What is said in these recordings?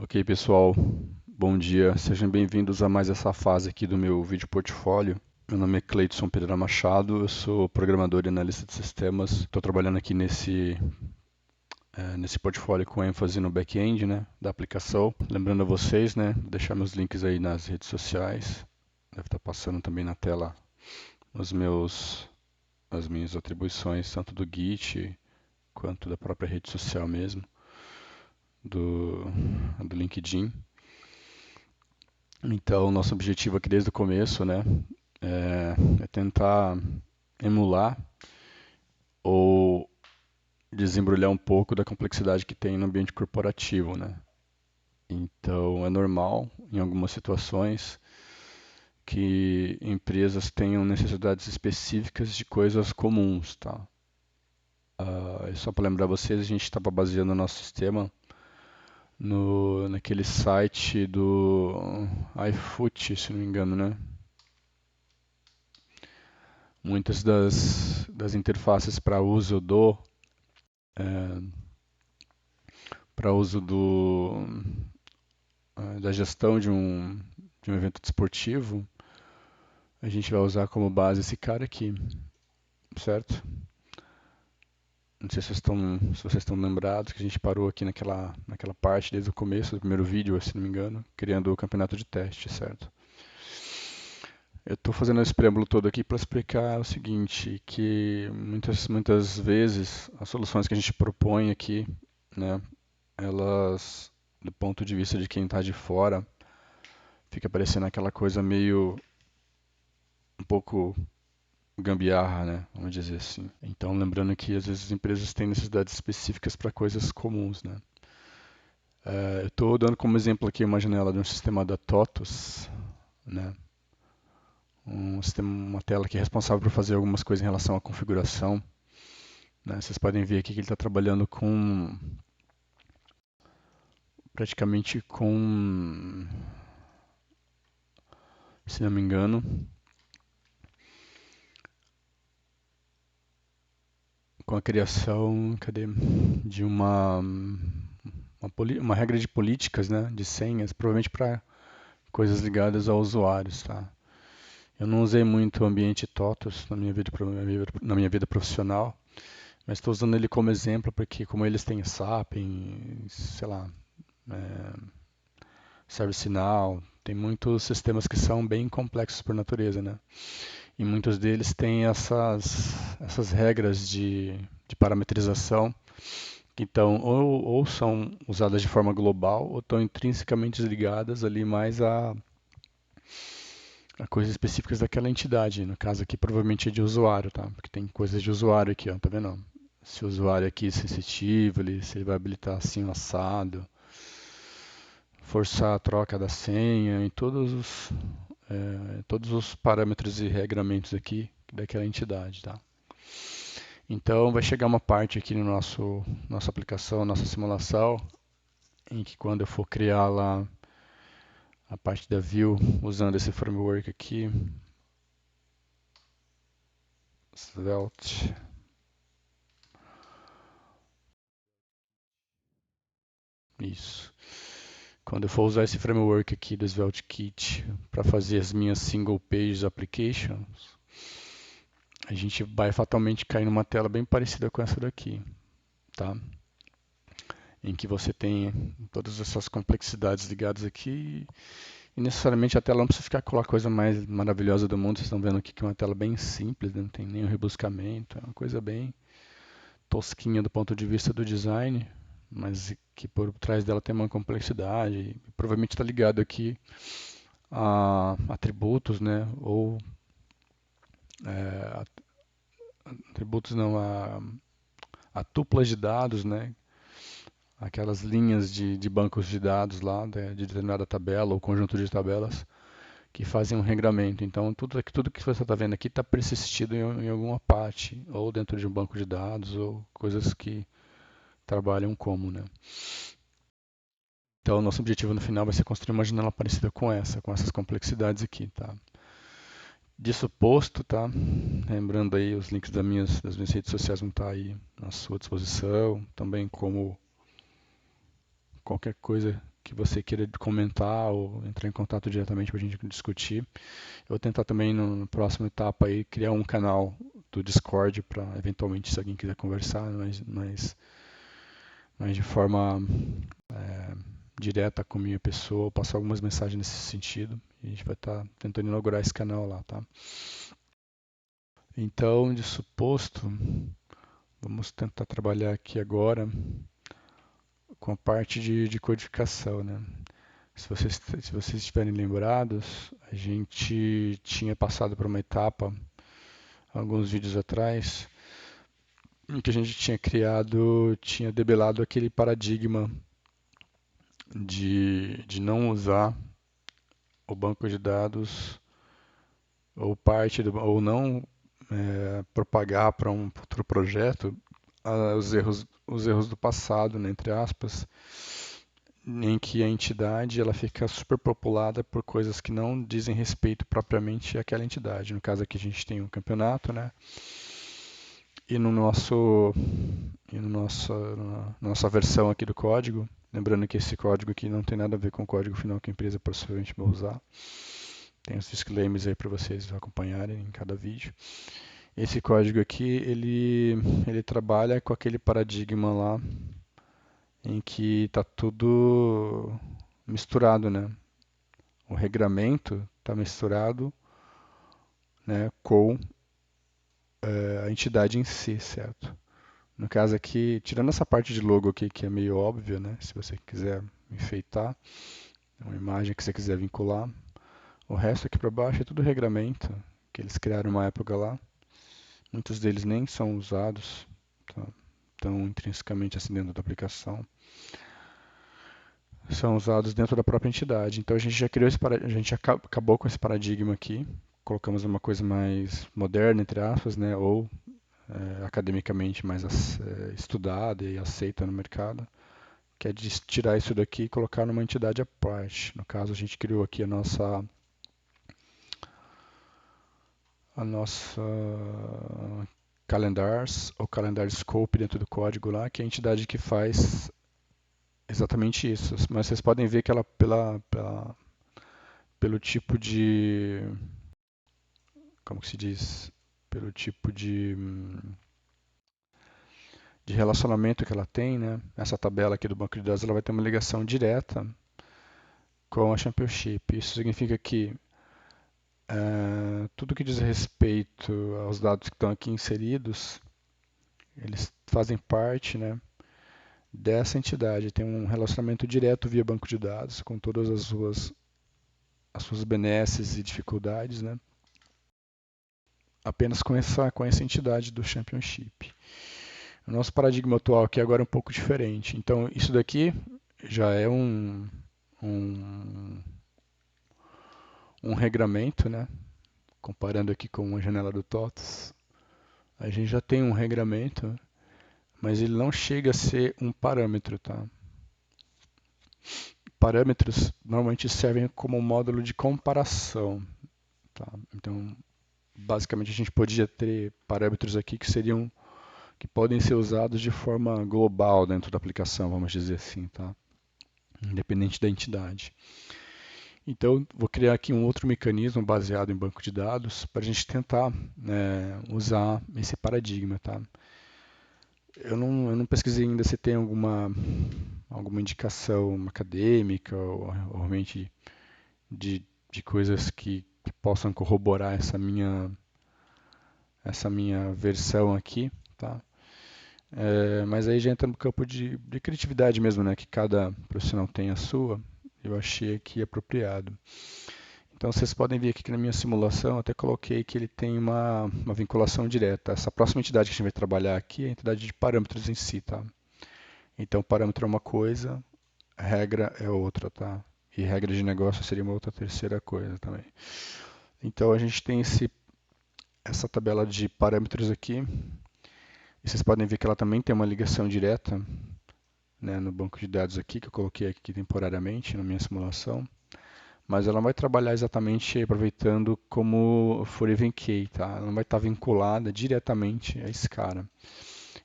Ok, pessoal, bom dia. Sejam bem-vindos a mais essa fase aqui do meu vídeo portfólio. Meu nome é Cleidson Pereira Machado, eu sou programador e analista de sistemas. Estou trabalhando aqui nesse portfólio com ênfase no back-end, né, da aplicação. Lembrando a vocês, né, vou deixar meus links aí nas redes sociais. Deve estar passando também na tela as minhas atribuições, tanto do Git quanto da própria rede social mesmo, do, do LinkedIn. Então, nosso objetivo aqui desde o começo, né, é tentar emular ou desembrulhar um pouco da complexidade que tem no ambiente corporativo, né? Então, é normal, em algumas situações, que empresas tenham necessidades específicas de coisas comuns, tá? Só para lembrar vocês, a gente estava baseando o nosso sistema naquele site do iFood, se não me engano, né? Muitas das interfaces para uso eh, para uso da gestão de um evento desportivo, a gente vai usar como base esse cara aqui, certo? Não sei se vocês estão lembrados que a gente parou aqui naquela parte desde o começo do primeiro vídeo, se não me engano, criando o campeonato de teste, certo? Eu estou fazendo esse preâmbulo todo aqui para explicar o seguinte, que muitas vezes as soluções que a gente propõe aqui, né, elas, do ponto de vista de quem está de fora, fica parecendo aquela coisa meio um pouco gambiarra, né? Vamos dizer assim. Então, lembrando que às vezes as empresas têm necessidades específicas para coisas comuns, né? Eu estou dando como exemplo aqui uma janela de um sistema da TOTUS, né? Uma tela que é responsável por fazer algumas coisas em relação à configuração, né? Vocês podem ver aqui que ele está trabalhando com praticamente com, se não me engano, com a criação, cadê, de uma regra de políticas, né, de senhas, provavelmente para coisas ligadas a usuários, tá? Eu não usei muito o ambiente TOTOS na minha vida profissional, mas estou usando ele como exemplo porque como eles têm SAP, sei lá, é, ServiceNow, tem muitos sistemas que são bem complexos por natureza, né? E muitos deles têm essas regras de parametrização que então ou são usadas de forma global ou estão intrinsecamente ligadas ali mais a coisas específicas daquela entidade. No caso aqui provavelmente é de usuário, tá? Porque tem coisas de usuário aqui, ó, tá vendo? Se o usuário aqui é sensitivo, se ele vai habilitar assim o assado, forçar a troca da senha e todos os parâmetros e regramentos aqui daquela entidade, tá? Então vai chegar uma parte aqui no nossa aplicação, nossa simulação, em que quando eu for criar lá a parte da view usando esse framework aqui, Svelte, isso. Quando eu for usar esse framework aqui do Svelte Kit para fazer as minhas single page applications, a gente vai fatalmente cair numa tela bem parecida com essa daqui, tá? Em que você tem todas essas complexidades ligadas aqui e necessariamente a tela não precisa ficar aquela coisa mais maravilhosa do mundo. Vocês estão vendo aqui que é uma tela bem simples, né? Não tem nenhum rebuscamento, é uma coisa bem tosquinha do ponto de vista do design, mas que por trás dela tem uma complexidade. E provavelmente está ligado aqui a atributos, né? Ou é, atributos não, a tuplas de dados, né? Aquelas linhas de bancos de dados lá, de determinada tabela ou conjunto de tabelas que fazem um regramento. Então, tudo que você está vendo aqui está persistido em alguma parte, ou dentro de um banco de dados, ou coisas que trabalham como, né? Então, o nosso objetivo no final vai ser construir uma janela parecida com essas complexidades aqui, tá? Disso posto, tá? Lembrando aí, os links das minhas redes sociais vão estar aí à sua disposição, também como qualquer coisa que você queira comentar ou entrar em contato diretamente para a gente discutir. Eu vou tentar também no próximo etapa aí criar um canal do Discord para eventualmente se alguém quiser conversar, mas de forma é, direta com a minha pessoa, passar algumas mensagens nesse sentido. E a gente vai estar tentando inaugurar esse canal lá, tá? Então, de suposto, vamos tentar trabalhar aqui agora com a parte de codificação, né? Se vocês estiverem lembrados, a gente tinha passado por uma etapa, alguns vídeos atrás, em que a gente tinha debelado aquele paradigma de não usar o banco de dados ou não propagar para um outro projeto os erros do passado, né, entre aspas, em que a entidade ela fica superpopulada por coisas que não dizem respeito propriamente àquela entidade. No caso aqui a gente tem um campeonato, né? E no nosso e no nosso, na nossa versão aqui do código, lembrando que esse código aqui não tem nada a ver com o código final que a empresa possivelmente vai usar. Tem os disclaimers aí para vocês acompanharem em cada vídeo. Esse código aqui, ele trabalha com aquele paradigma lá em que está tudo misturado, né? O regramento está misturado, né, com a entidade em si, certo? No caso aqui, tirando essa parte de logo aqui que é meio óbvia, né? Se você quiser enfeitar, uma imagem que você quiser vincular, o resto aqui para baixo é tudo regramento que eles criaram uma época lá. Muitos deles nem são usados, tá? Estão intrinsecamente assim dentro da aplicação. São usados dentro da própria entidade. Então a gente já criou a gente acabou com esse paradigma aqui, colocamos uma coisa mais moderna, entre aspas, né? Ou academicamente mais estudada e aceita no mercado, que é de tirar isso daqui e colocar numa entidade à parte. No caso, a gente criou aqui a nossa calendars ou calendar scope dentro do código lá, que é a entidade que faz exatamente isso. Mas vocês podem ver que ela pelo tipo de, como que se diz, pelo tipo de relacionamento que ela tem, né? Essa tabela aqui do banco de dados ela vai ter uma ligação direta com a Championship. Isso significa que tudo que diz respeito aos dados que estão aqui inseridos, eles fazem parte, né, dessa entidade. Tem um relacionamento direto via banco de dados com todas as suas benesses e dificuldades, né? Apenas com essa entidade do Championship. O nosso paradigma atual aqui agora é um pouco diferente. Então, isso daqui já é um, um regramento, né? Comparando aqui com a janela do TOTS, a gente já tem um regramento, mas ele não chega a ser um parâmetro, tá? Parâmetros normalmente servem como um módulo de comparação, tá? Então, basicamente a gente podia ter parâmetros aqui que podem ser usados de forma global dentro da aplicação, vamos dizer assim, tá? Independente da entidade. Então, vou criar aqui um outro mecanismo baseado em banco de dados para a gente tentar usar esse paradigma, tá? Eu não pesquisei ainda se tem alguma indicação acadêmica ou realmente de coisas que possam corroborar essa minha versão aqui, tá? Mas aí já entra no campo de criatividade mesmo, né? Que cada profissional tem a sua. Eu achei aqui apropriado. Então vocês podem ver aqui que na minha simulação eu até coloquei que ele tem uma vinculação direta. Essa próxima entidade que a gente vai trabalhar aqui é a entidade de parâmetros em si, tá? Então parâmetro é uma coisa, regra é outra, tá? E regra de negócio seria uma outra terceira coisa também. Então a gente tem essa tabela de parâmetros aqui. E vocês podem ver que ela também tem uma ligação direta, né, no banco de dados aqui, que eu coloquei aqui temporariamente na minha simulação. Mas ela não vai trabalhar exatamente aproveitando como for even key, tá? Ela não vai estar vinculada diretamente a esse cara.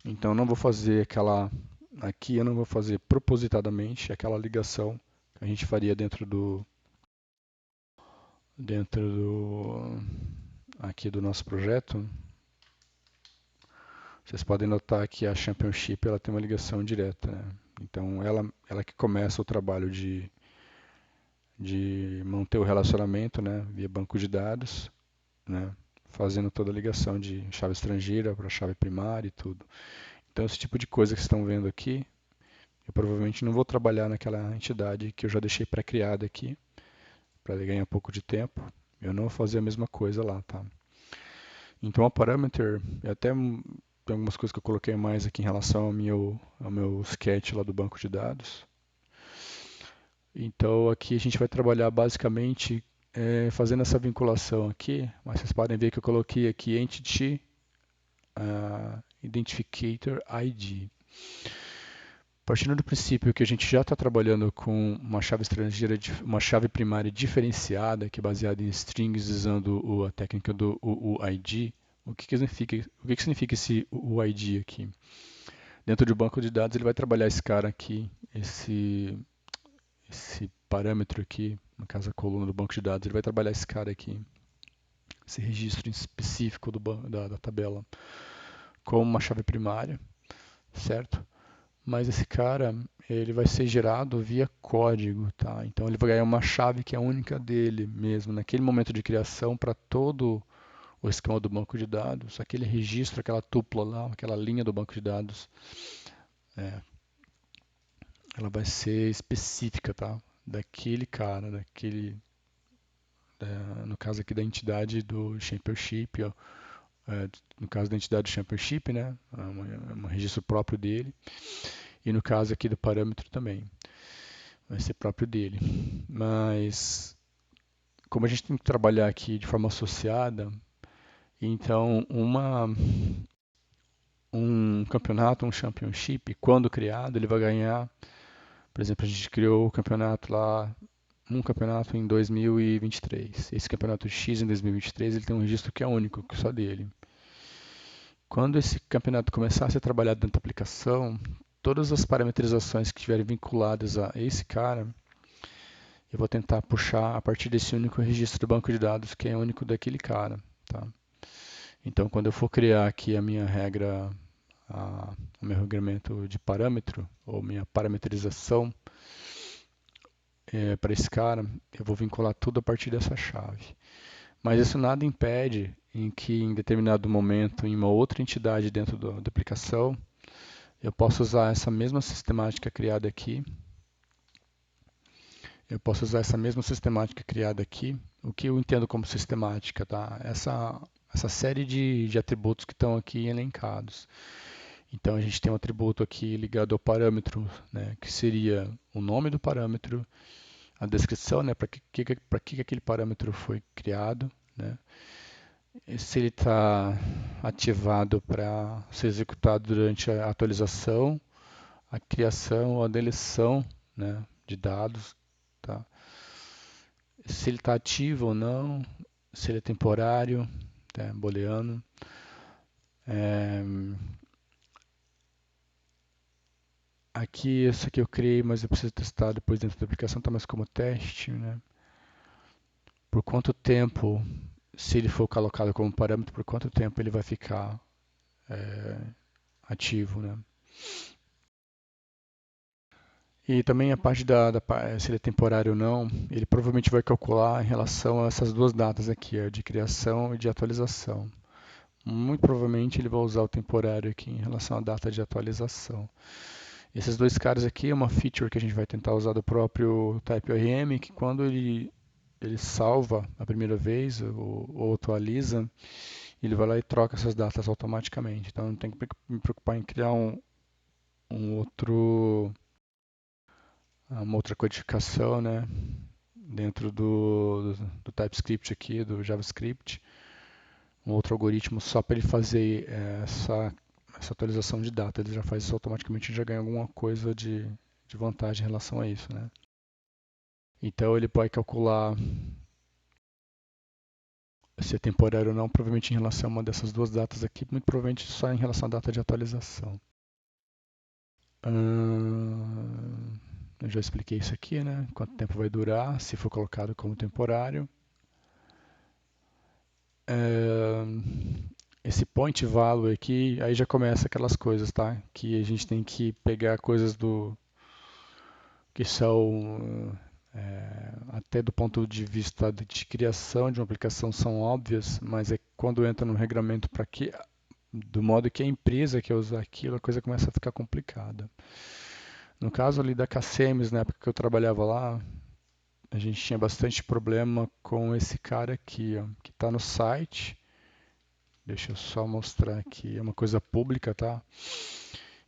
Então eu não vou fazer eu não vou fazer propositadamente aquela ligação a gente faria dentro do aqui do nosso projeto. Vocês podem notar que a Championship ela tem uma ligação direta, né? Então ela que começa o trabalho de manter o relacionamento, né, via banco de dados, né, fazendo toda a ligação de chave estrangeira para chave primária e tudo. Então esse tipo de coisa que vocês estão vendo aqui, eu provavelmente não vou trabalhar naquela entidade que eu já deixei pré-criada aqui, para ganhar um pouco de tempo. Eu não vou fazer a mesma coisa lá, tá? Então a parameter, até tem algumas coisas que eu coloquei mais aqui em relação ao meu sketch lá do banco de dados. Então aqui a gente vai trabalhar basicamente fazendo essa vinculação aqui, mas vocês podem ver que eu coloquei aqui Entity Identificator ID. Partindo do princípio que a gente já está trabalhando com uma chave estrangeira, uma chave primária diferenciada, que é baseada em strings usando a técnica do UUID, o que significa esse UUID aqui? Dentro do banco de dados ele vai trabalhar esse cara aqui, esse parâmetro aqui, no caso a coluna do banco de dados, ele vai trabalhar esse cara aqui, esse registro específico da tabela, como uma chave primária, certo? Mas esse cara, ele vai ser gerado via código, tá? Então ele vai ganhar uma chave que é única dele mesmo, naquele momento de criação para todo o esquema do banco de dados, aquele registro, aquela tupla lá, aquela linha do banco de dados, é, ela vai ser específica, tá? Daquele cara, no caso aqui da entidade do Championship, ó, no caso da entidade do Championship, né? É um registro próprio dele. E no caso aqui do parâmetro também, vai ser próprio dele. Mas, como a gente tem que trabalhar aqui de forma associada, então um campeonato, um championship, quando criado, ele vai ganhar, por exemplo, a gente criou o campeonato lá, um campeonato em 2023. Esse campeonato X em 2023, ele tem um registro que é único, que é só dele. Quando esse campeonato começar a ser trabalhado dentro da aplicação, todas as parametrizações que estiverem vinculadas a esse cara, eu vou tentar puxar a partir desse único registro do banco de dados que é único daquele cara, tá? Então, quando eu for criar aqui a minha regra, o meu regramento de parâmetro, ou minha parametrização para esse cara, eu vou vincular tudo a partir dessa chave. Mas isso nada impede em que em determinado momento, em uma outra entidade dentro da aplicação, eu possa usar essa mesma sistemática criada aqui. Eu posso usar essa mesma sistemática criada aqui. O que eu entendo como sistemática, tá? Essa série de atributos que estão aqui elencados. Então a gente tem um atributo aqui ligado ao parâmetro, né, que seria o nome do parâmetro, a descrição, né, para que aquele parâmetro foi criado, né, e se ele está ativado para ser executado durante a atualização, a criação ou a deleção, né, de dados, tá? Se ele está ativo ou não, se ele é temporário, né, booleano. É, aqui, esse aqui eu criei, mas eu preciso testar depois dentro da aplicação, tá mais como teste, né? Por quanto tempo, se ele for colocado como parâmetro, por quanto tempo ele vai ficar é, ativo, né? E também a parte se ele é temporário ou não, ele provavelmente vai calcular em relação a essas duas datas aqui, de criação e de atualização. Muito provavelmente ele vai usar o temporário aqui em relação à data de atualização. Esses dois caras aqui é uma feature que a gente vai tentar usar do próprio TypeORM, que quando ele salva a primeira vez ou atualiza, ele vai lá e troca essas datas automaticamente. Então não tem que me preocupar em criar um uma outra codificação, né, dentro do TypeScript aqui, do JavaScript, um outro algoritmo só para ele fazer essa atualização de data. Ele já faz isso automaticamente e já ganha alguma coisa de vantagem em relação a isso, né? Então ele pode calcular se é temporário ou não, provavelmente em relação a uma dessas duas datas aqui, muito provavelmente só em relação à data de atualização. Eu já expliquei isso aqui, né? Quanto tempo vai durar, se for colocado como temporário. É, esse point value aqui, aí já começa aquelas coisas, tá? Que a gente tem que pegar coisas do que são até do ponto de vista de criação de uma aplicação são óbvias, mas é quando entra no regramento para que do modo que a empresa quer usar aquilo, a coisa começa a ficar complicada. No caso ali da KCMs, na época que eu trabalhava lá, a gente tinha bastante problema com esse cara aqui, ó, que está no site. Deixa eu só mostrar aqui, é uma coisa pública, tá?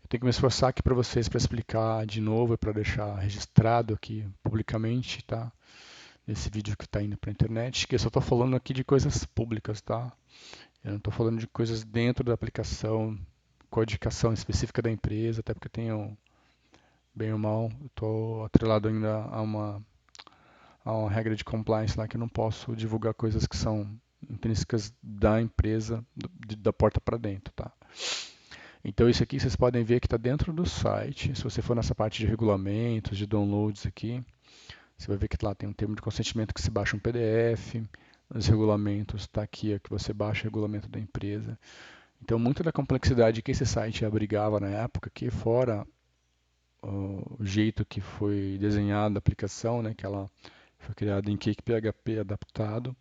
Eu tenho que me esforçar aqui para vocês para explicar de novo e para deixar registrado aqui publicamente, tá? Nesse vídeo que está indo para a internet, que eu só estou falando aqui de coisas públicas, tá? Eu não estou falando de coisas dentro da aplicação, codificação específica da empresa, até porque tenho, bem ou mal, estou atrelado ainda a uma regra de compliance lá que eu não posso divulgar coisas que são intrínsecas da empresa, da porta para dentro, tá? Então isso aqui vocês podem ver que está dentro do site. Se você for nessa parte de regulamentos, de downloads aqui, você vai ver que lá tem um termo de consentimento que se baixa um PDF. Os regulamentos está aqui, ó, que você baixa o regulamento da empresa. Então, muito da complexidade que esse site abrigava na época, que fora o jeito que foi desenhada a aplicação, né, que ela foi criada em Cake PHP adaptado,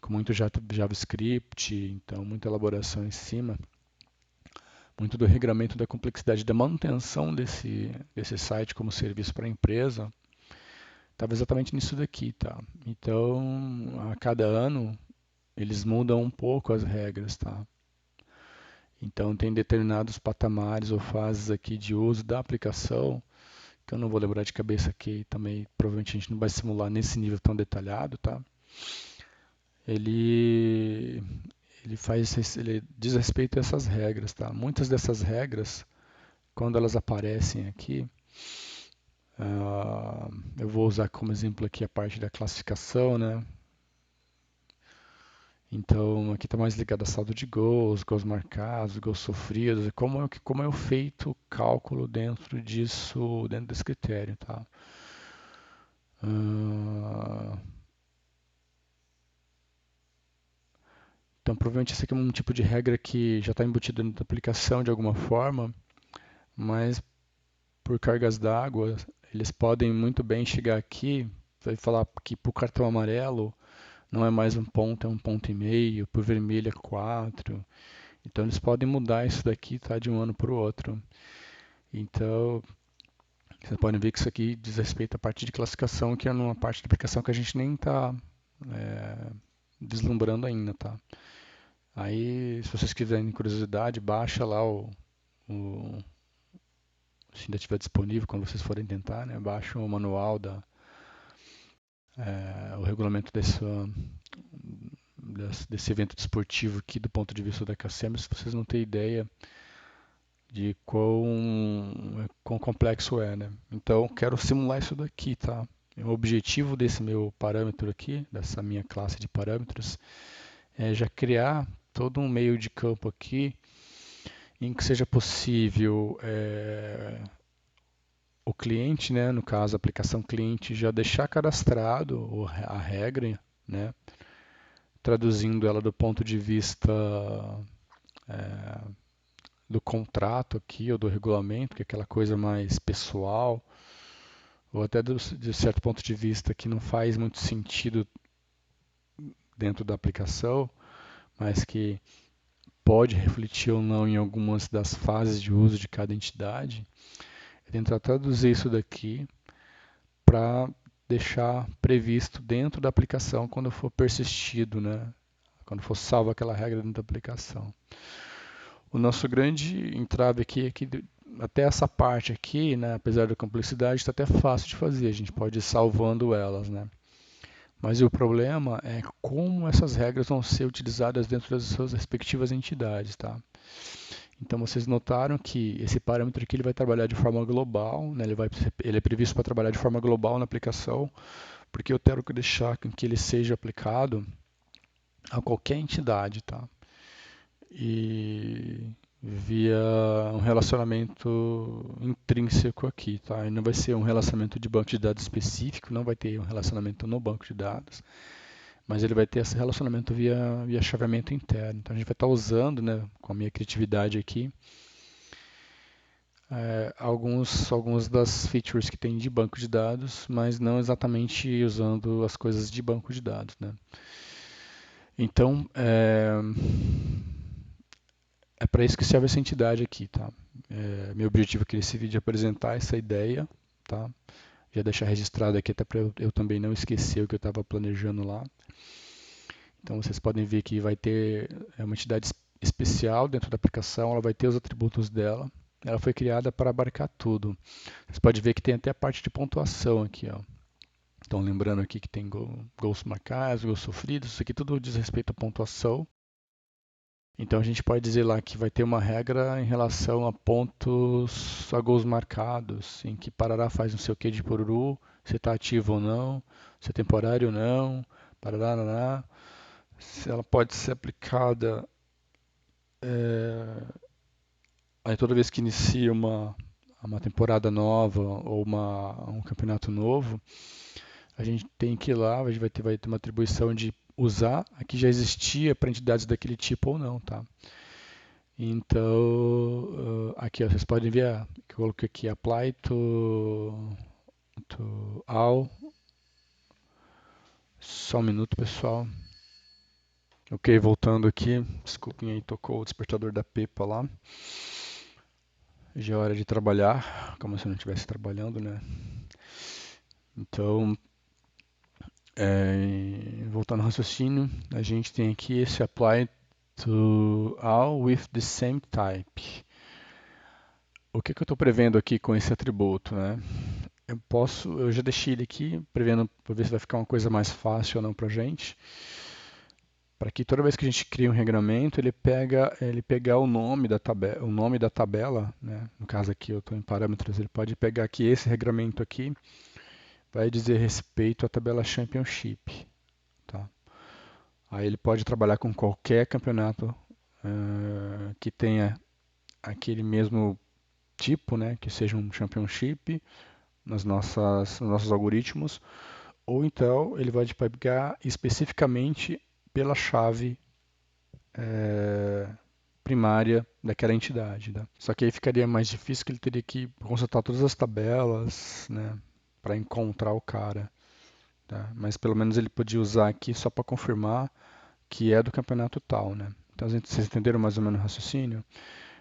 com muito JavaScript, então muita elaboração em cima, muito do regramento da complexidade da manutenção desse site como serviço para a empresa, estava exatamente nisso daqui, tá? Então, a cada ano, eles mudam um pouco as regras, tá? Então, tem determinados patamares ou fases aqui de uso da aplicação, que eu não vou lembrar de cabeça aqui também, provavelmente a gente não vai simular nesse nível tão detalhado, tá? Ele, ele diz respeito a essas regras, tá? Muitas dessas regras, quando elas aparecem aqui, eu vou usar como exemplo aqui a parte da classificação, né? Então, aqui está mais ligado a saldo de gols, gols marcados, gols sofridos, e como é feito o cálculo dentro disso, dentro desse critério, tá? Ah, então, provavelmente esse aqui é um tipo de regra que já está embutido dentro da aplicação de alguma forma, mas por cargas d'água, eles podem muito bem chegar aqui e falar que para o cartão amarelo não é mais um ponto, é um ponto e meio, por vermelho é 4. Então eles podem mudar isso daqui, tá, de um ano para o outro. Então, vocês podem ver que isso aqui diz respeito à parte de classificação, que é numa parte de aplicação que a gente nem está deslumbrando ainda, tá? Aí, se vocês quiserem curiosidade, baixa lá o se ainda estiver disponível quando vocês forem tentar, né? Baixa o manual o regulamento desse evento desportivo aqui do ponto de vista da KCM, se vocês não têm ideia de quão complexo é, né? Então, quero simular isso daqui, tá? O objetivo desse meu parâmetro aqui, dessa minha classe de parâmetros, é já criar todo um meio de campo aqui em que seja possível o cliente, né, no caso a aplicação cliente, já deixar cadastrado a regra, né, traduzindo ela do ponto de vista é, do contrato aqui ou do regulamento, que é aquela coisa mais pessoal, ou até de certo ponto de vista que não faz muito sentido dentro da aplicação, mas que pode refletir ou não em algumas das fases de uso de cada entidade, é tentar traduzir isso daqui para deixar previsto dentro da aplicação quando for persistido, né? Quando for salvo aquela regra dentro da aplicação. O nosso grande entrave aqui é que até essa parte aqui, né, apesar da complexidade, está até fácil de fazer, a gente pode ir salvando elas, né? Mas o problema é como essas regras vão ser utilizadas dentro das suas respectivas entidades, tá? Então vocês notaram que esse parâmetro aqui ele vai trabalhar de forma global, né? Ele é previsto para trabalhar de forma global na aplicação, porque eu quero deixar que ele seja aplicado a qualquer entidade, tá? E via um relacionamento intrínseco aqui, tá? E não vai ser um relacionamento de banco de dados específico, não vai ter um relacionamento no banco de dados, mas ele vai ter esse relacionamento via chaveamento interno. Então a gente vai estar usando, né, com a minha criatividade aqui, alguns das features que tem de banco de dados, mas não exatamente usando as coisas de banco de dados, né? Então, é para isso que serve essa entidade aqui, tá? Meu objetivo aqui nesse vídeo é apresentar essa ideia, tá? Já deixar registrado aqui até para eu também não esquecer o que eu estava planejando lá. Então vocês podem ver que vai ter uma entidade especial dentro da aplicação, ela vai ter os atributos dela. Ela foi criada para abarcar tudo. Você pode ver que tem até a parte de pontuação aqui, ó. Então lembrando aqui que tem gols marcados, gols sofridos, isso aqui tudo diz respeito à pontuação. Então a gente pode dizer lá que vai ter uma regra em relação a pontos, a gols marcados, em que Parará faz não sei o que de Poruru, se está ativo ou não, se é temporário ou não, parará, se ela pode ser aplicada aí toda vez que inicia uma temporada nova ou um campeonato novo, a gente tem que ir lá, a gente vai ter uma atribuição de usar a que já existia para entidades daquele tipo ou não, tá? Então, aqui ó, vocês podem ver que eu coloquei aqui apply to all. Só um minuto, pessoal. Ok, voltando aqui. Desculpem aí, tocou o despertador da Pepa lá. Já é hora de trabalhar, como se eu não estivesse trabalhando, né? Então, voltando ao raciocínio, a gente tem aqui esse apply to all with the same type. O que eu estou prevendo aqui com esse atributo, né? Eu já deixei ele aqui, prevendo para ver se vai ficar uma coisa mais fácil ou não para a gente. Para que toda vez que a gente cria um regramento, ele pega o nome da tabela, né? No caso aqui eu estou em parâmetros, ele pode pegar aqui esse regramento aqui, vai dizer respeito à tabela Championship, tá? Aí ele pode trabalhar com qualquer campeonato que tenha aquele mesmo tipo, né? Que seja um Championship nos nossos algoritmos, ou então ele vai pegar especificamente pela chave primária daquela entidade. Tá? Só que aí ficaria mais difícil que ele teria que consultar todas as tabelas, né, para encontrar o cara. Tá? Mas pelo menos ele podia usar aqui só para confirmar que é do campeonato tal. Né? Então vocês entenderam mais ou menos o raciocínio?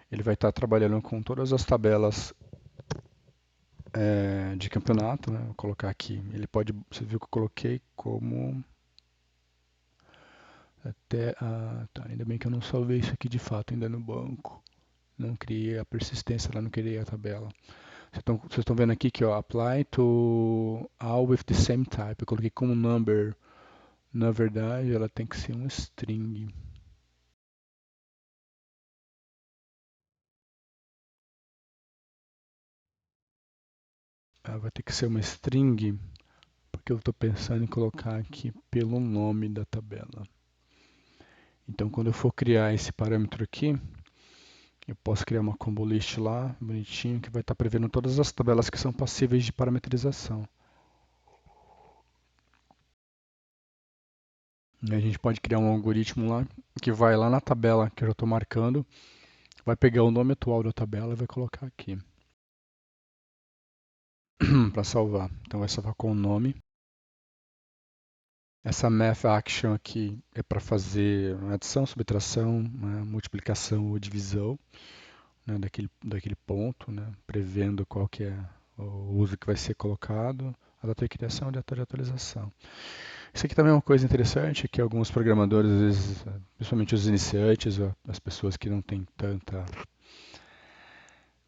Ele vai estar trabalhando com todas as tabelas de campeonato. Né? Vou colocar aqui. Ele pode, você viu que eu coloquei como tá, ainda bem que eu não salvei isso aqui de fato ainda no banco. Não criei a persistência lá, não criei a tabela. Vocês estão vendo aqui que ó, apply to all with the same type. Eu coloquei como number. Na verdade, ela tem que ser um string. Ela vai ter que ser uma string, porque eu estou pensando em colocar aqui pelo nome da tabela. Então, quando eu for criar esse parâmetro aqui, eu posso criar uma combo list lá, bonitinho, que vai estar prevendo todas as tabelas que são passíveis de parametrização. E a gente pode criar um algoritmo lá que vai lá na tabela que eu já estou marcando, vai pegar o nome atual da tabela e vai colocar aqui para salvar. Então vai salvar com o nome. Essa math action aqui é para fazer adição, subtração, né, multiplicação ou divisão, né, daquele ponto, né, prevendo qual que é o uso que vai ser colocado, a data de criação e a data de atualização. Isso aqui também é uma coisa interessante, que alguns programadores, às vezes, principalmente os iniciantes, as pessoas que não têm tanta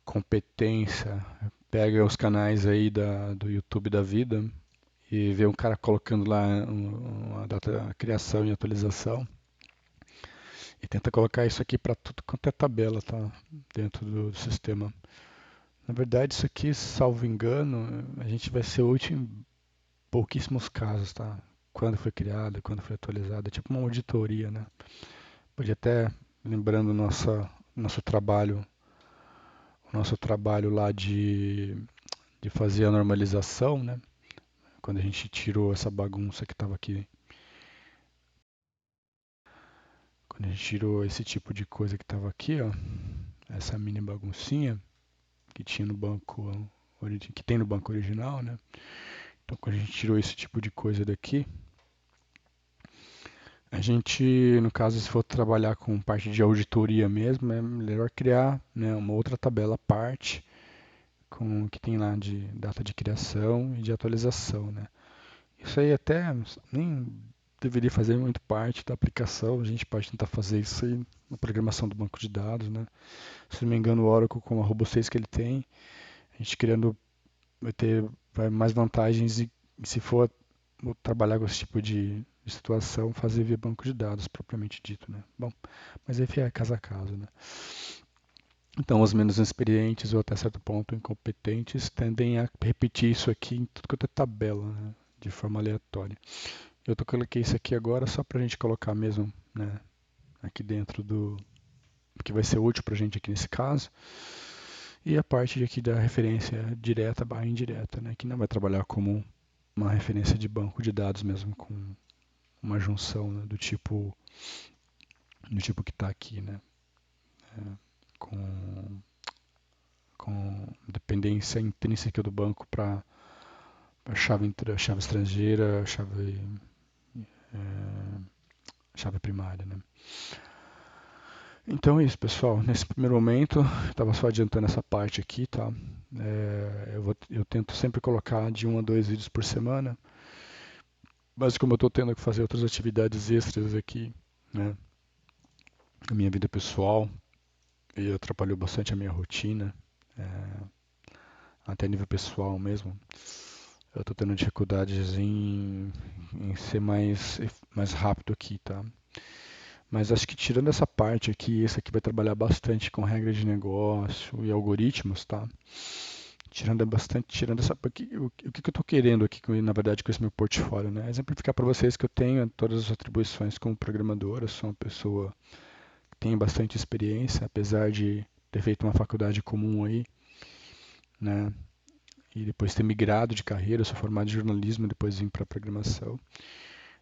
competência, pega os canais aí do YouTube da vida e vê um cara colocando lá uma data, criação e atualização e tenta colocar isso aqui para tudo quanto é tabela, tá? Dentro do sistema. Na verdade, isso aqui, salvo engano, a gente vai ser útil em pouquíssimos casos, tá? Quando foi criada, quando foi atualizada, é tipo uma auditoria, né? Pode até, lembrando nosso trabalho, o nosso trabalho lá de fazer a normalização, né? Quando a gente tirou essa bagunça que estava aqui, quando a gente tirou esse tipo de coisa que estava aqui, ó, essa mini baguncinha que tinha no banco, que tem no banco original, né? Então, quando a gente tirou esse tipo de coisa daqui, a gente, no caso, se for trabalhar com parte de auditoria mesmo, é melhor criar, né, uma outra tabela à parte com o que tem lá de data de criação e de atualização, né? Isso aí até nem deveria fazer muito parte da aplicação, a gente pode tentar fazer isso aí na programação do banco de dados, né? Se não me engano, o Oracle com a robustez que ele tem, a gente criando vai mais vantagens e se for trabalhar com esse tipo de situação, fazer via banco de dados propriamente dito, né? Bom, mas aí é caso a caso, né? Então, os menos experientes ou até certo ponto incompetentes tendem a repetir isso aqui em tudo quanto é tabela, né? De forma aleatória. Coloquei isso aqui agora só para a gente colocar mesmo, né? Aqui dentro do que vai ser útil para a gente aqui nesse caso. E a parte aqui da referência direta barra indireta, né? Que não vai trabalhar como uma referência de banco de dados mesmo com uma junção, né? Do tipo que está aqui, né? É, com, com dependência intrínseca do banco para chave estrangeira, é, chave primária, né? Então é isso, pessoal. Nesse primeiro momento, estava só adiantando essa parte aqui, tá? Eu tento sempre colocar de 1 a 2 vídeos por semana, mas como eu estou tendo que fazer outras atividades extras aqui, né? A minha vida pessoal, e atrapalhou bastante a minha rotina, é, até nível pessoal mesmo. Eu estou tendo dificuldades em ser mais rápido aqui, tá? Mas acho que tirando essa parte aqui, esse aqui vai trabalhar bastante com regras de negócio e algoritmos, tá? Tirando essa. O que eu estou querendo aqui, na verdade, com esse meu portfólio, né? Exemplificar para vocês que eu tenho todas as atribuições como programador, eu sou uma pessoa que tem bastante experiência, apesar de ter feito uma faculdade comum aí, né? E depois ter migrado de carreira, eu sou formado em jornalismo, depois vim para programação.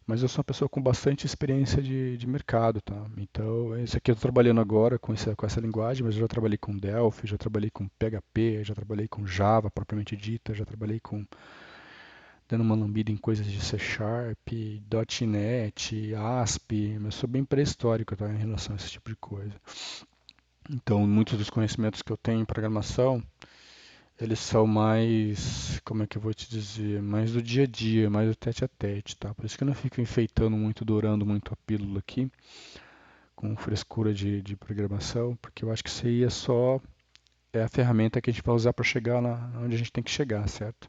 Mas eu sou uma pessoa com bastante experiência de mercado, tá? Então, esse aqui eu estou trabalhando agora com essa linguagem, mas eu já trabalhei com Delphi, já trabalhei com PHP, já trabalhei com Java propriamente dita, já trabalhei com dando uma lambida em coisas de C Sharp, .NET, ASP, eu sou bem pré-histórico, tá, em relação a esse tipo de coisa. Então, muitos dos conhecimentos que eu tenho em programação, eles são mais, como é que eu vou te dizer, mais do dia a dia, mais do tete a tete, tá? Por isso que eu não fico enfeitando muito, dourando muito a pílula aqui, com frescura de programação, porque eu acho que isso aí é a ferramenta que a gente vai usar para chegar lá onde a gente tem que chegar, certo?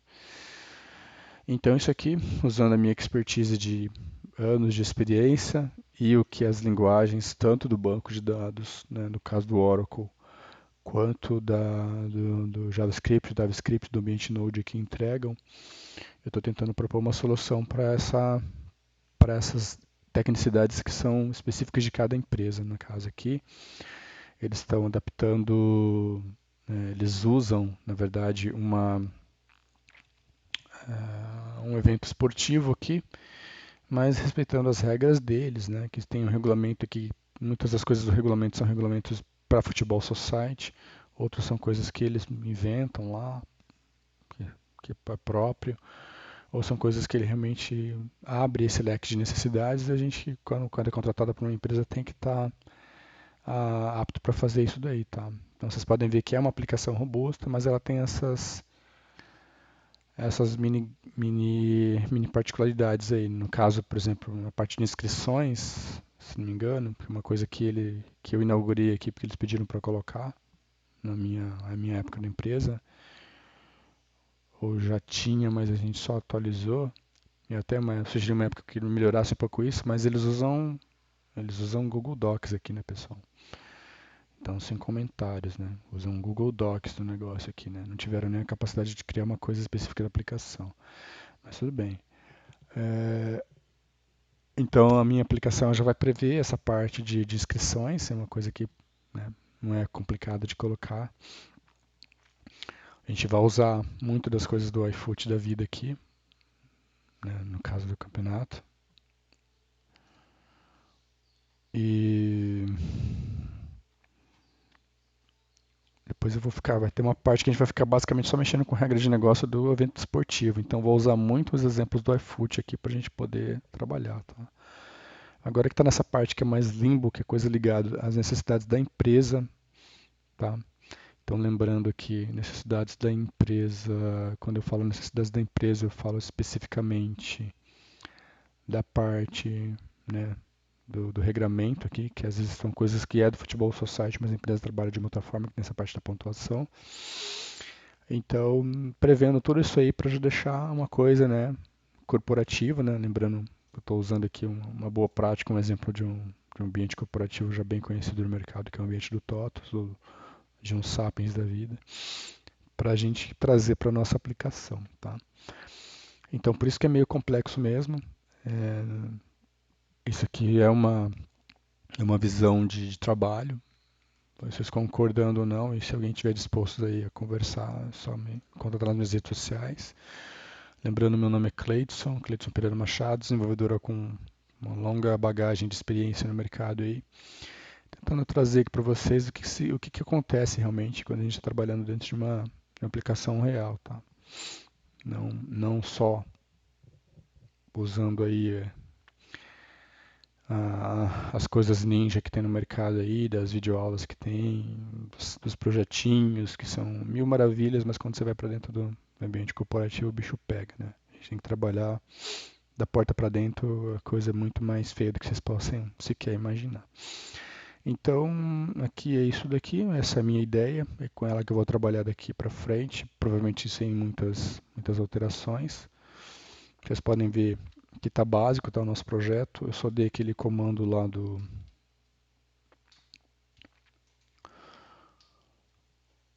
Então, isso aqui, usando a minha expertise de anos de experiência e o que as linguagens, tanto do banco de dados, né, no caso do Oracle, quanto do JavaScript, do JavaScript, do ambiente Node que entregam, eu estou tentando propor uma solução para essas tecnicidades que são específicas de cada empresa. No caso aqui, eles estão adaptando, eles usam, na verdade, um evento esportivo aqui, mas respeitando as regras deles, né? Que tem um regulamento aqui, muitas das coisas do regulamento são regulamentos para Futebol Society, outras são coisas que eles inventam lá, que é próprio, ou são coisas que ele realmente abre esse leque de necessidades e a gente, quando é contratada por uma empresa, tem que estar apto para fazer isso daí, tá? Então vocês podem ver que é uma aplicação robusta, mas ela tem essas mini particularidades aí. No caso, por exemplo, na parte de inscrições, se não me engano, que é uma coisa que eu inaugurei aqui porque eles pediram para colocar na minha época da empresa, ou já tinha, mas a gente só atualizou. E até sugeri uma época que melhorasse um pouco isso, mas eles usam Google Docs aqui, né, pessoal? Então, sem comentários, né? Usam Google Docs do negócio aqui, né? Não tiveram nem a capacidade de criar uma coisa específica da aplicação. Mas tudo bem. É, Então, a minha aplicação já vai prever essa parte de inscrições, é uma coisa que, né, não é complicado de colocar. A gente vai usar muito das coisas do iFoot da vida aqui, né, no caso do campeonato. E depois vai ter uma parte que a gente vai ficar basicamente só mexendo com regra de negócio do evento esportivo. Então vou usar muito os exemplos do iFoot aqui para a gente poder trabalhar, tá? Agora que está nessa parte que é mais limbo, que é coisa ligada às necessidades da empresa, tá? Então lembrando aqui, necessidades da empresa, quando eu falo necessidades da empresa, eu falo especificamente da parte, né, do regramento aqui, que às vezes são coisas que é do Futebol Society, mas a empresa trabalha de uma outra forma, que nessa parte da pontuação. Então, prevendo tudo isso aí para já deixar uma coisa, né, corporativa, né, lembrando que eu estou usando aqui uma boa prática, um exemplo de um ambiente corporativo já bem conhecido no mercado, que é o ambiente do TOTOS, de um Sapiens da vida, para a gente trazer para a nossa aplicação, tá? Então, por isso que é meio complexo mesmo. É, isso aqui é uma visão de trabalho, vocês concordando ou não, e se alguém estiver disposto aí a conversar, só me contatar nas minhas redes sociais. Lembrando, meu nome é Cleidson Pereira Machado, desenvolvedora com uma longa bagagem de experiência no mercado aí, tentando trazer aqui para vocês o que acontece realmente quando a gente está trabalhando dentro de uma aplicação real, tá? Não só usando aí as coisas ninja que tem no mercado aí, das videoaulas que tem, dos projetinhos que são mil maravilhas, mas quando você vai para dentro do ambiente corporativo o bicho pega, né? A gente tem que trabalhar da porta para dentro, a coisa é muito mais feia do que vocês possam sequer imaginar. Então, aqui é isso daqui, essa é a minha ideia, é com ela que eu vou trabalhar daqui para frente, provavelmente sem muitas alterações. Vocês podem ver que está básico, tá o nosso projeto. Eu só dei aquele comando lá do.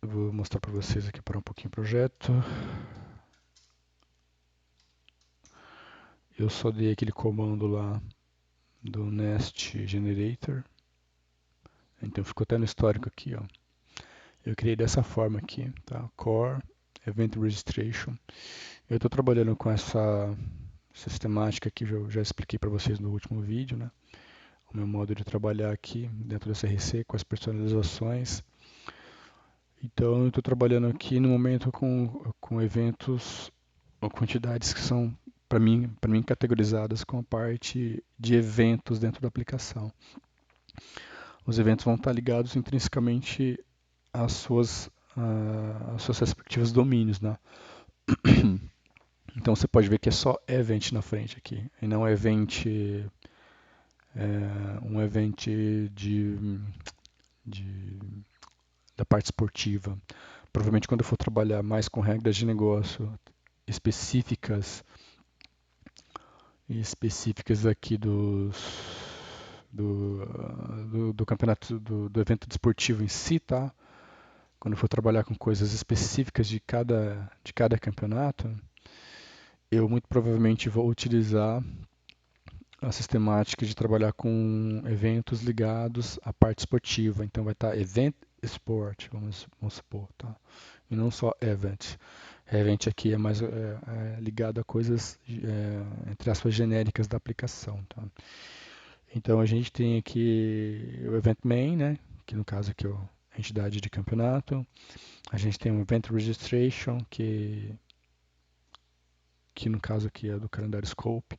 Eu vou mostrar para vocês aqui para um pouquinho o projeto. Eu só dei aquele comando lá do Nest Generator. Então ficou até no histórico aqui, ó. Eu criei dessa forma aqui, tá? Core Event Registration. Eu estou trabalhando com essa sistemática que eu já expliquei para vocês no último vídeo, né? O meu modo de trabalhar aqui dentro dessa RC com as personalizações. Então eu estou trabalhando aqui no momento com eventos ou quantidades que são para mim categorizadas com a parte de eventos dentro da aplicação. Os eventos vão estar ligados intrinsecamente às suas respectivos domínios, né? Então você pode ver que é só event na frente aqui, e não um event de, da parte esportiva. Provavelmente quando eu for trabalhar mais com regras de negócio específicas específicas aqui do campeonato, do evento desportivo em si, tá? Quando eu for trabalhar com coisas específicas de cada campeonato, eu muito provavelmente vou utilizar a sistemática de trabalhar com eventos ligados à parte esportiva. Então vai estar Event Sport, vamos supor, tá? E não só Event. Event aqui é mais ligado a coisas, entre aspas, genéricas da aplicação, tá? Então a gente tem aqui o Event Main, né? Que no caso aqui é a entidade de campeonato. A gente tem o Event Registration, que no caso aqui é do calendário Scope.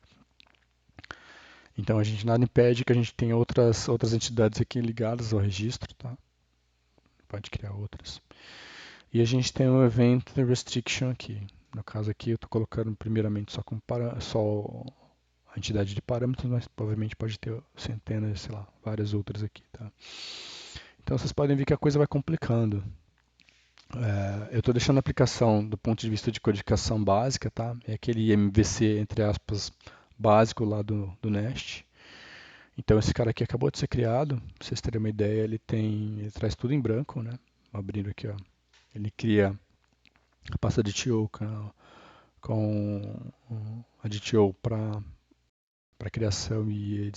Então a gente nada impede que a gente tenha outras entidades aqui ligadas ao registro, tá? Pode criar outras. E a gente tem o Event Restriction aqui. No caso aqui eu estou colocando primeiramente só a entidade de parâmetros, mas provavelmente pode ter centenas, sei lá, várias outras aqui, tá? Então vocês podem ver que a coisa vai complicando. Eu estou deixando a aplicação do ponto de vista de codificação básica, tá? É aquele MVC, entre aspas, básico lá do Nest. Então esse cara aqui acabou de ser criado, pra vocês terem uma ideia, ele traz tudo em branco, né? Abrindo aqui, ó. Ele cria a pasta de TO com a DTO para criação e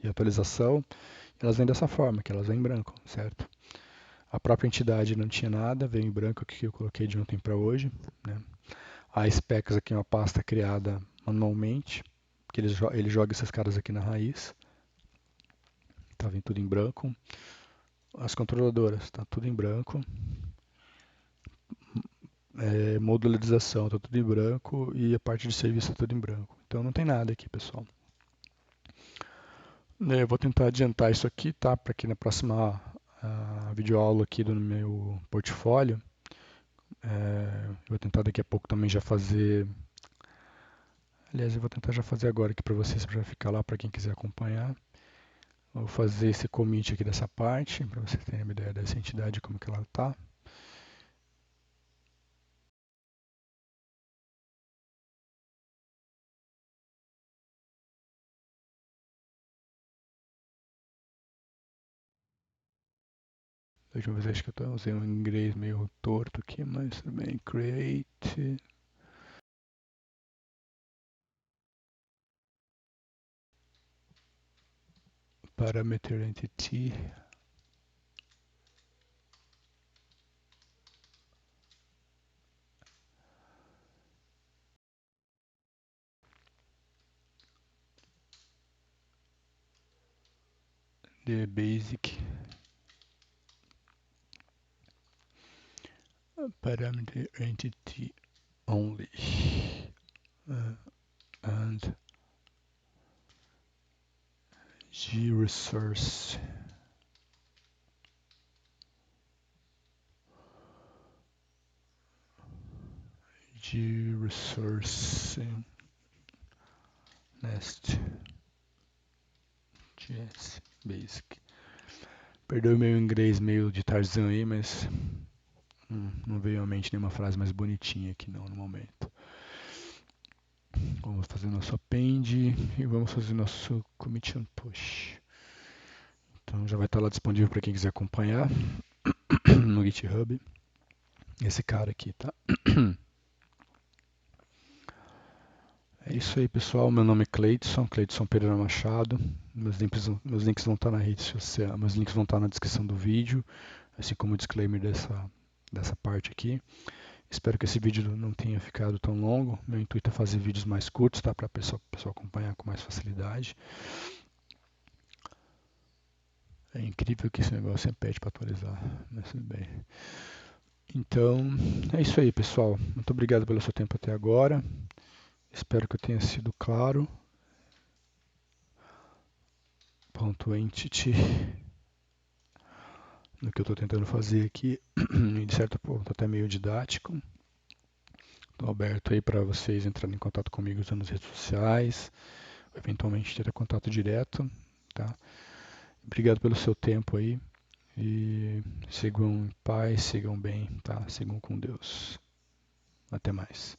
e atualização, elas vêm dessa forma, que elas vêm em branco, certo? A própria entidade não tinha nada, veio em branco que eu coloquei de ontem para hoje, né? A specs aqui é uma pasta criada manualmente, que ele joga esses caras aqui na raiz, tá vendo tudo em branco. As controladoras, tá tudo em branco. Modularização, tá tudo em branco e a parte de serviço tá tudo em branco. Então não tem nada aqui, pessoal. Eu vou tentar adiantar isso aqui, tá? Para que na próxima videoaula aqui do meu portfólio, eu vou tentar daqui a pouco também já fazer. Aliás, eu vou tentar já fazer agora aqui para vocês, para ficar lá para quem quiser acompanhar. Vou fazer esse commit aqui dessa parte, para vocês terem uma ideia dessa entidade, como que ela tá. Da última vez acho que eu usei um inglês meio torto aqui, mas tudo bem. Create. Parameter entity. The basic parameter entity only. And gResource. gResource Nest JS Basic. Perdoe meu inglês meio de Tarzan aí, mas não veio à mente nenhuma frase mais bonitinha aqui não no momento. Vamos fazer nosso append e vamos fazer nosso commit and push. Então já vai estar lá disponível para quem quiser acompanhar no GitHub. Esse cara aqui, tá? É isso aí, pessoal. Meu nome é Cleidson Pereira Machado. Meus links vão estar na rede social, meus links vão estar na descrição do vídeo, assim como o disclaimer dessa parte aqui. Espero que esse vídeo não tenha ficado tão longo. Meu intuito é fazer vídeos mais curtos, tá? Para o pessoal acompanhar com mais facilidade. É incrível que esse negócio sempre pede para atualizar, mas tudo bem. Então, é isso aí, pessoal. Muito obrigado pelo seu tempo até agora. Espero que eu tenha sido claro. Ponto entity no que eu estou tentando fazer aqui, de certo ponto até meio didático. Estou aberto aí para vocês entrarem em contato comigo nas redes sociais, eventualmente ter contato direto, tá? Obrigado pelo seu tempo aí e sigam em paz, sigam bem, tá? Sigam com Deus. Até mais.